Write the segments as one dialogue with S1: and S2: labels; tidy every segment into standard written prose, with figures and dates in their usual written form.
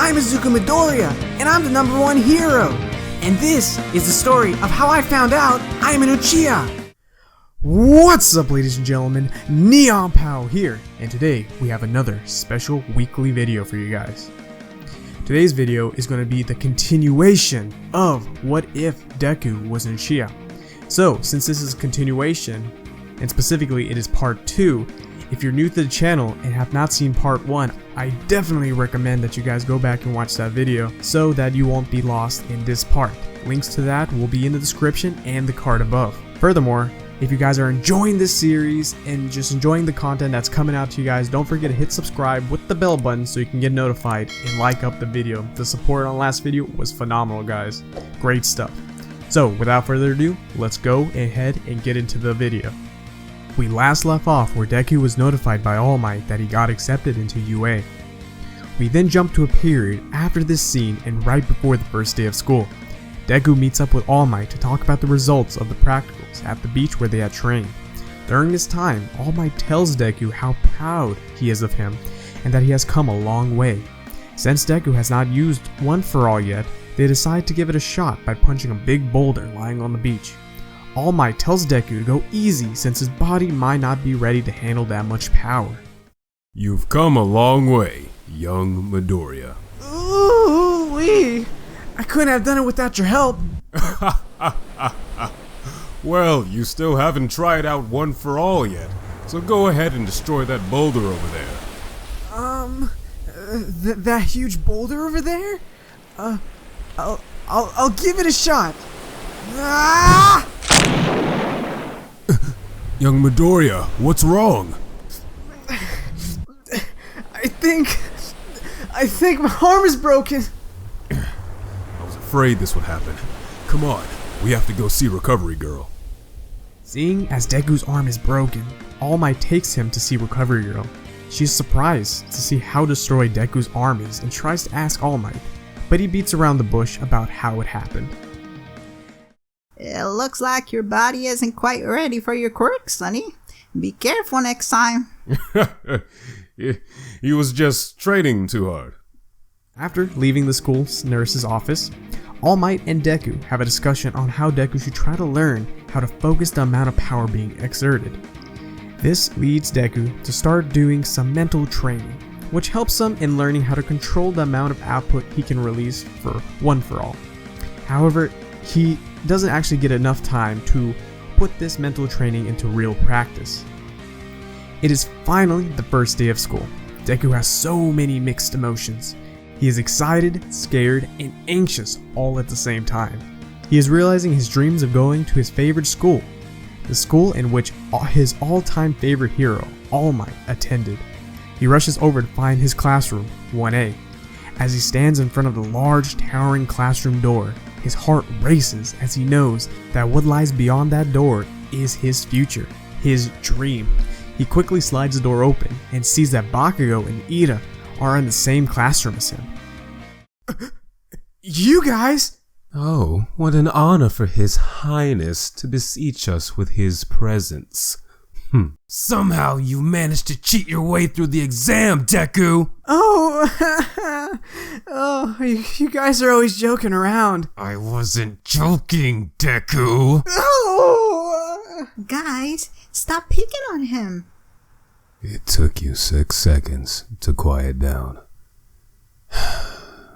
S1: I'm Izuku Midoriya, and I'm the #1 hero. And this is the story of how I found out I am an Uchiha. What's up, ladies and gentlemen? Neon Pow here, and today we have another special weekly video for you guys. Today's video is going to be the continuation of What If Deku Was an Uchiha. So, since this is a continuation, and specifically it is part 2, if you're new to the channel and have not seen part 1, I definitely recommend that you guys go back and watch that video so that you won't be lost in this part. Links to that will be in the description and the card above. Furthermore, if you guys are enjoying this series and just enjoying the content that's coming out to you guys, don't forget to hit subscribe with the bell button so you can get notified and like up the video. The support on the last video was phenomenal, guys. Great stuff. So without further ado, let's go ahead and get into the video. We last left off where Deku was notified by All Might that he got accepted into UA. We then jump to a period after this scene and right before the first day of school. Deku meets up with All Might to talk about the results of the practicals at the beach where they had trained. During this time, All Might tells Deku how proud he is of him and that he has come a long way. Since Deku has not used One For All yet, they decide to give it a shot by punching a big boulder lying on the beach. All Might tells Deku to go easy since his body might not be ready to handle that much power.
S2: You've come a long way, young Midoriya.
S1: Ooh-wee! I couldn't have done it without your help.
S2: Well, you still haven't tried out One For All yet, so go ahead and destroy that boulder over there.
S1: That huge boulder over there? I'll give it a shot. Ah!
S2: Young Midoriya, what's wrong?
S1: I think my arm is broken.
S2: I was afraid this would happen. Come on, we have to go see Recovery Girl.
S1: Seeing as Deku's arm is broken, All Might takes him to see Recovery Girl. She is surprised to see how destroyed Deku's arm is and tries to ask All Might, but he beats around the bush about how it happened.
S3: It looks like your body isn't quite ready for your quirks, Sonny. Be careful next time.
S2: He was just training too hard.
S1: After leaving the school nurse's office, All Might and Deku have a discussion on how Deku should try to learn how to focus the amount of power being exerted. This leads Deku to start doing some mental training, which helps him in learning how to control the amount of output he can release for One For All. However, he doesn't actually get enough time to put this mental training into real practice. It is finally the first day of school. Deku has so many mixed emotions. He is excited, scared, and anxious all at the same time. He is realizing his dreams of going to his favorite school, the school in which his all-time favorite hero, All Might, attended. He rushes over to find his classroom, 1A. As he stands in front of the large, towering classroom door, his heart races as he knows that what lies beyond that door is his future, his dream. He quickly slides the door open and sees that Bakugo and Ida are in the same classroom as him. You guys!
S2: Oh, what an honor for His Highness to beseech us with his presence. Somehow you managed to cheat your way through the exam, Deku!
S1: Oh, you guys are always joking around.
S2: I wasn't joking, Deku!
S1: Oh!
S3: Guys, stop picking on him.
S2: It took you 6 seconds to quiet down.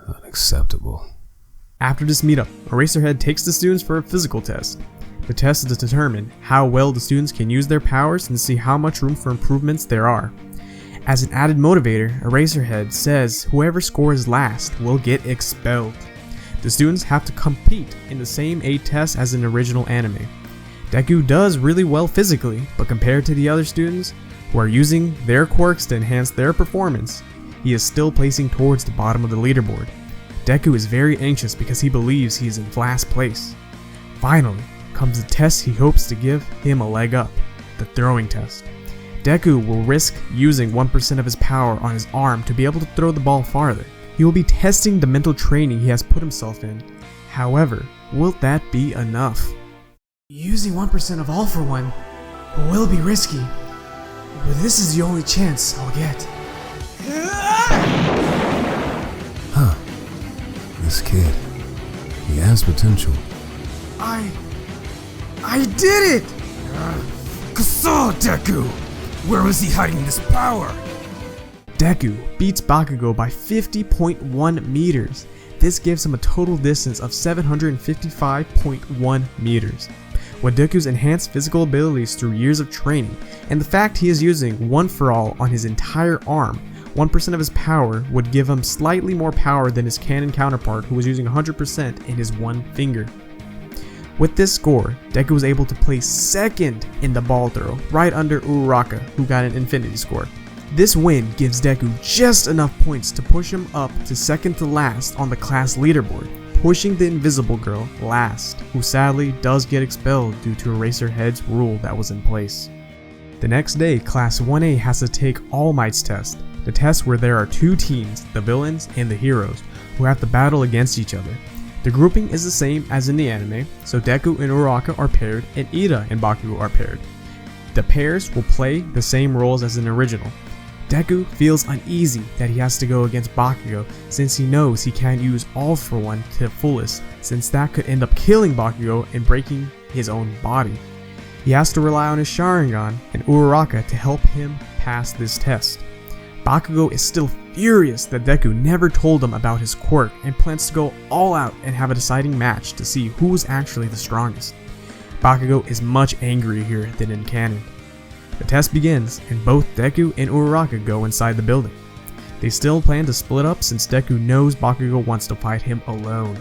S2: Unacceptable.
S1: After this meetup, Eraserhead takes the students for a physical test. The test is to determine how well the students can use their powers and see how much room for improvements there are. As an added motivator, Eraserhead says whoever scores last will get expelled. The students have to compete in the same 8 tests as in the original anime. Deku does really well physically, but compared to the other students, who are using their quirks to enhance their performance, he is still placing towards the bottom of the leaderboard. Deku is very anxious because he believes he is in last place. Finally comes the test he hopes to give him a leg up, the throwing test. Deku will risk using 1% of his power on his arm to be able to throw the ball farther. He will be testing the mental training he has put himself in. However, will that be enough? Using 1% of All For One will be risky, but this is the only chance I'll get.
S2: This kid, he has potential.
S1: I did it!
S2: Kassaw, Deku! Where was he hiding this power?
S1: Deku beats Bakugo by 50.1 meters. This gives him a total distance of 755.1 meters. With Deku's enhanced physical abilities through years of training, and the fact he is using One For All on his entire arm, 1% of his power would give him slightly more power than his canon counterpart who was using 100% in his one finger. With this score, Deku was able to place second in the ball throw, right under Uraraka, who got an infinity score. This win gives Deku just enough points to push him up to second to last on the class leaderboard, pushing the Invisible Girl last, who sadly does get expelled due to Eraserhead's rule that was in place. The next day, Class 1A has to take All Might's test, the test where there are two teams, the villains and the heroes, who have to battle against each other. The grouping is the same as in the anime, so Deku and Uraraka are paired and Ida and Bakugo are paired. The pairs will play the same roles as in the original. Deku feels uneasy that he has to go against Bakugo since he knows he can't use All For One to the fullest, since that could end up killing Bakugo and breaking his own body. He has to rely on his Sharingan and Uraraka to help him pass this test. Bakugo is still furious that Deku never told him about his quirk and plans to go all out and have a deciding match to see who is actually the strongest. Bakugo is much angrier here than in canon. The test begins and both Deku and Uraraka go inside the building. They still plan to split up since Deku knows Bakugo wants to fight him alone.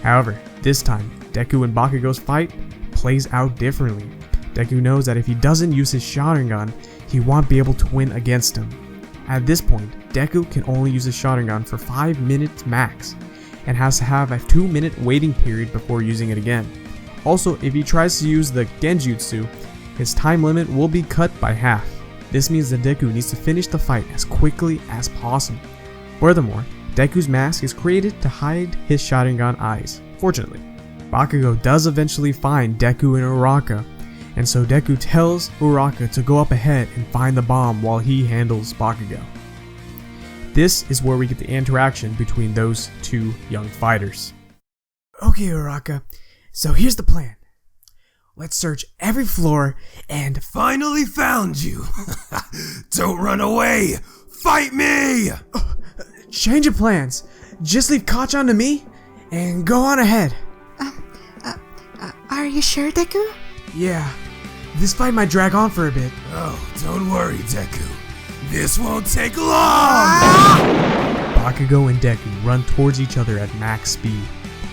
S1: However, this time, Deku and Bakugo's fight plays out differently. Deku knows that if he doesn't use his Sharingan, he won't be able to win against him. At this point, Deku can only use his Sharingan for 5 minutes max, and has to have a 2-minute waiting period before using it again. Also, if he tries to use the Genjutsu, his time limit will be cut by half. This means that Deku needs to finish the fight as quickly as possible. Furthermore, Deku's mask is created to hide his Sharingan eyes. Fortunately, Bakugo does eventually find Deku and Uraraka, and so Deku tells Uraraka to go up ahead and find the bomb while he handles Bakugo. This is where we get the interaction between those two young fighters. Okay, Uraraka, so here's the plan. Let's search every floor and
S2: Finally found you! Don't run away! Fight me!
S1: change of plans. Just leave Kachan to me and go on ahead.
S3: Are you sure, Deku?
S1: Yeah, this fight might drag on for a bit.
S2: Oh, don't worry, Deku. This won't take long!
S1: Bakugo and Deku run towards each other at max speed.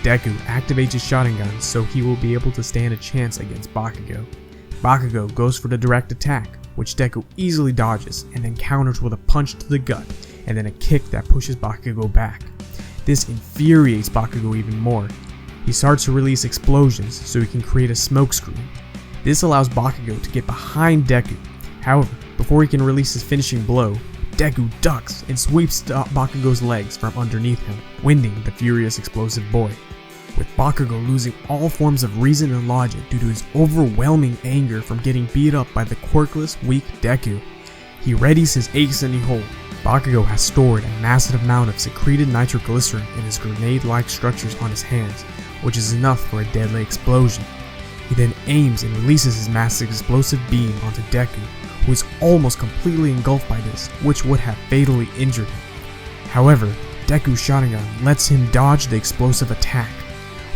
S1: Deku activates his Sharingan so he will be able to stand a chance against Bakugo. Bakugo goes for the direct attack, which Deku easily dodges and then counters with a punch to the gut and then a kick that pushes Bakugo back. This infuriates Bakugo even more. He starts to release explosions so he can create a smoke screen. This allows Bakugo to get behind Deku. However, before he can release his finishing blow, Deku ducks and sweeps Bakugo's legs from underneath him, winding the furious explosive boy. With Bakugo losing all forms of reason and logic due to his overwhelming anger from getting beat up by the quirkless, weak Deku, he readies his ace in the hole. Bakugo has stored a massive amount of secreted nitroglycerin in his grenade-like structures on his hands, which is enough for a deadly explosion. He then aims and releases his massive explosive beam onto Deku, who is almost completely engulfed by this, which would have fatally injured him. However, Deku's Sharingan lets him dodge the explosive attack.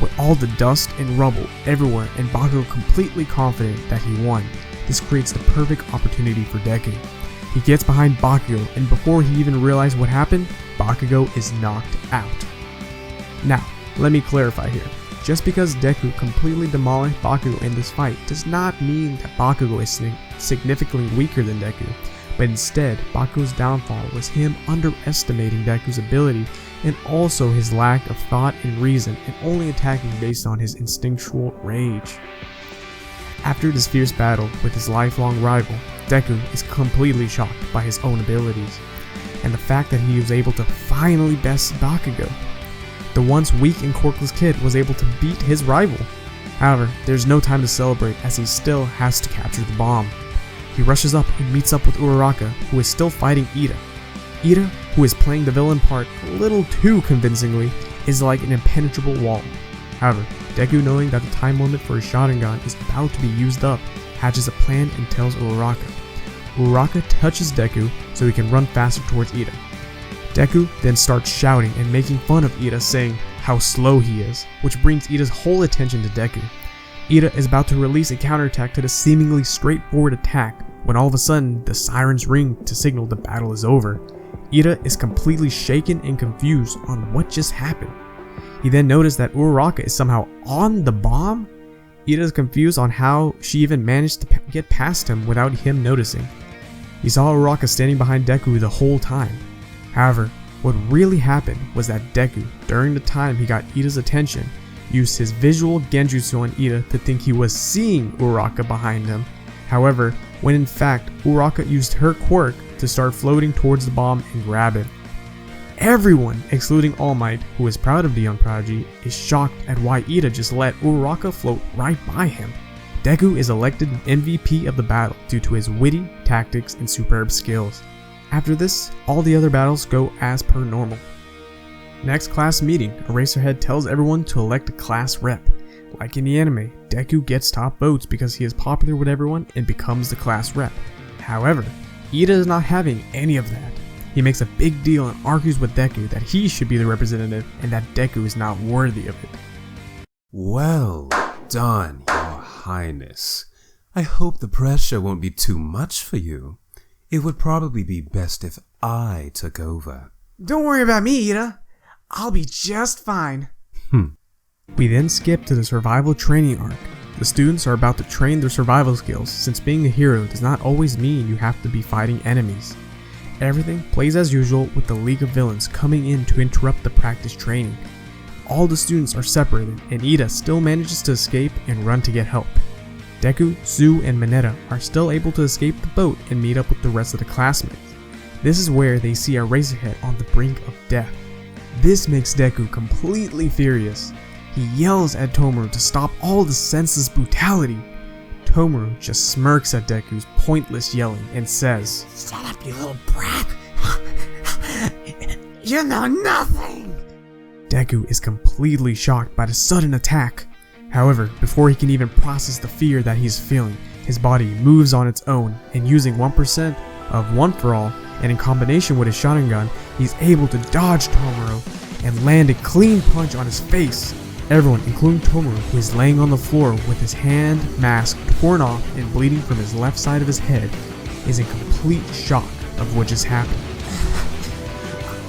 S1: With all the dust and rubble everywhere and Bakugo completely confident that he won, this creates the perfect opportunity for Deku. He gets behind Bakugo, and before he even realizes what happened, Bakugo is knocked out. Now, let me clarify here. Just because Deku completely demolished Bakugo in this fight does not mean that Bakugo is significantly weaker than Deku, but instead, Bakugo's downfall was him underestimating Deku's ability and also his lack of thought and reason and only attacking based on his instinctual rage. After this fierce battle with his lifelong rival, Deku is completely shocked by his own abilities, and the fact that he was able to finally best Bakugo. The once weak and quirkless kid was able to beat his rival. However, there's no time to celebrate as he still has to capture the bomb. He rushes up and meets up with Uraraka, who is still fighting Ida. Ida, who is playing the villain part a little too convincingly, is like an impenetrable wall. However, Deku, knowing that the time limit for his Sharingan is about to be used up, hatches a plan and tells Uraraka. Uraraka touches Deku so he can run faster towards Ida. Deku then starts shouting and making fun of Ida, saying how slow he is, which brings Ida's whole attention to Deku. Ida is about to release a counterattack to the seemingly straightforward attack when all of a sudden the sirens ring to signal the battle is over. Ida is completely shaken and confused on what just happened. He then noticed that Uraraka is somehow on the bomb. Ida is confused on how she even managed to get past him without him noticing. He saw Uraraka standing behind Deku the whole time. However, what really happened was that Deku, during the time he got Ida's attention, used his visual genjutsu on Ida to think he was seeing Uraraka behind him. However, when in fact Uraraka used her quirk to start floating towards the bomb and grab it. Everyone, excluding All Might, who is proud of the young prodigy, is shocked at why Ida just let Uraraka float right by him. Deku is elected MVP of the battle due to his witty tactics and superb skills. After this, all the other battles go as per normal. Next class meeting, Eraserhead tells everyone to elect a class rep. Like in the anime, Deku gets top votes because he is popular with everyone and becomes the class rep. However, Ida is not having any of that. He makes a big deal and argues with Deku that he should be the representative and that Deku is not worthy of it.
S2: Well done, Your Highness. I hope the pressure won't be too much for you. It would probably be best if I took over.
S1: Don't worry about me, Ida. I'll be just fine. We then skip to the survival training arc. The students are about to train their survival skills, since being a hero does not always mean you have to be fighting enemies. Everything plays as usual, with the League of Villains coming in to interrupt the practice training. All the students are separated, and Ida still manages to escape and run to get help. Deku, Zu, and Mineta are still able to escape the boat and meet up with the rest of the classmates. This is where they see Eraserhead on the brink of death. This makes Deku completely furious. He yells at Tomaru to stop all the senseless brutality. Tomaru just smirks at Deku's pointless yelling and says,
S3: Shut up, you little brat! You know nothing!
S1: Deku is completely shocked by the sudden attack. However, before he can even process the fear that he's feeling, his body moves on its own, and using 1% of One For All, and in combination with his Sharingan, he's able to dodge Tomaru and land a clean punch on his face. Everyone, including Tomaru, who is laying on the floor with his hand mask torn off and bleeding from his left side of his head, is in complete shock of what just happened.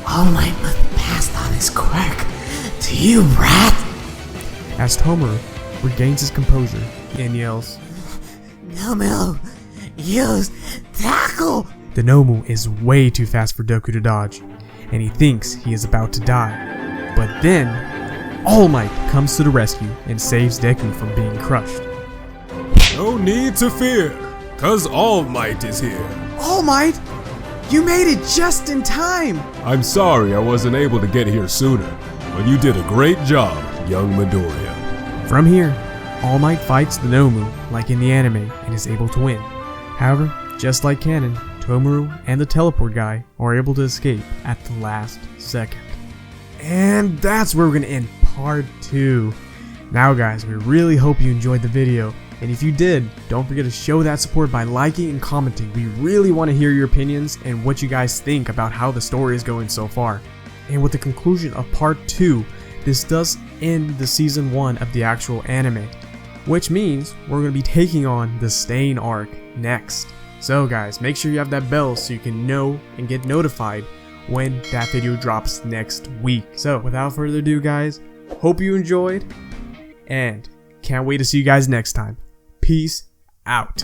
S3: All Might must have passed on his quirk to you, brat!
S1: As Tomaru regains his composure and yells,
S3: Nomu, use tackle!
S1: The Nomu is way too fast for Deku to dodge, and he thinks he is about to die. But then, All Might comes to the rescue and saves Deku from being crushed.
S2: No need to fear, cause All Might is here.
S1: All Might! You made it just in time!
S2: I'm sorry I wasn't able to get here sooner, but you did a great job, young Midoriya.
S1: From here, All Might fights the Nomu like in the anime and is able to win. However, just like canon, Tomaru and the teleport guy are able to escape at the last second. And that's where we're going to end part 2. Now guys, we really hope you enjoyed the video, and if you did, don't forget to show that support by liking and commenting. We really want to hear your opinions and what you guys think about how the story is going so far. And with the conclusion of part 2, this does end the season 1 of the actual anime, which means we're going to be taking on the Stain arc next. So guys, make sure you have that bell so you can know and get notified when that video drops next week. So without further ado guys, hope you enjoyed and can't wait to see you guys next time. Peace out.